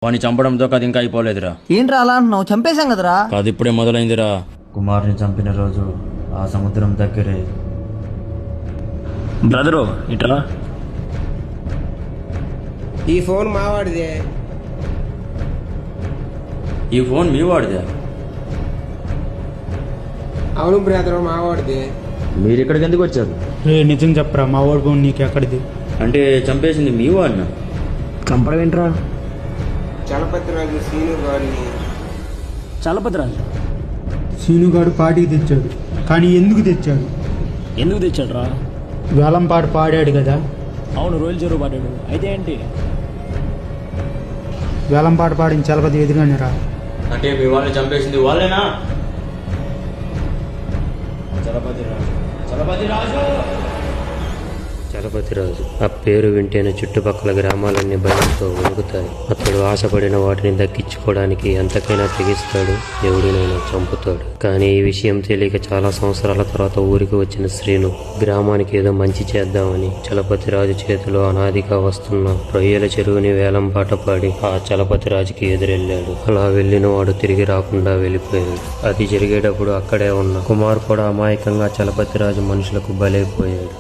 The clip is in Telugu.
వాడిని చంపడంతో కథ ఇంకా అయిపోలేదురా. ఏంట్రా అలా అంటున్నావు? చంపేశాం కదరా. కథ ఇప్పుడే మొదలైందిరా. కుమార్ని చంపిన రోజు ఆ సముద్రం దగ్గరే. బ్రదరు ఇట్లా ఈ ఫోన్ మావాడిదే. ఈ ఫోన్ మీ వాడిదే? అవును బ్రదరు, మావాడిదే. మీరు ఇక్కడికి ఎందుకు వచ్చారు? నిజం చెప్పరా, మా వాడు ఫోన్ నీకు ఎక్కడిది? అంటే చంపేసింది మీ వాడినా? చంపడం ఏంట్రా? చలపతిరాజు సీను గారిని. చలపతిరాజు సీనుగాడు పాటికి తెచ్చాడు, కానీ ఎందుకు తెచ్చాడు? ఎందుకు తెచ్చాడు రా? వేలం పాట పాడాడు కదా. అవును, రోయల్ చెరువు పాడాడు. అయితే ఏంటి? వేలం పాట పాడిన చలపతి ఎదుగానే రా. అంటే మీ వాళ్ళని చంపేసింది వాళ్ళేనా? చలపతిరాజు ఆ పేరు వింటేనే చుట్టుపక్కల గ్రామాలన్నీ భయంతో వణుకుతాయి. అతడు ఆశపడిన వాటిని దక్కించుకోవడానికి ఎంతకైనా తెగిస్తాడు, ఎవడినైనా చంపుతాడు. కానీ ఈ విషయం తెలియక చాలా సంవత్సరాల తర్వాత ఊరికి వచ్చిన శ్రీను గ్రామానికి ఏదో మంచి చేద్దామని చలపతిరాజు చేతిలో అనాదిగా వస్తున్న రొయ్యల చెరువుని వేలం పాట పాడి ఆ చలపతిరాజుకి ఎదురెళ్ళాడు. అలా వెళ్ళిన వాడు తిరిగి రాకుండా వెళ్ళిపోయాడు. అది జరిగేటప్పుడు అక్కడే ఉన్న కుమార్ కూడా అమాయకంగా చలపతిరాజు మనుషులకు బలైపోయాడు.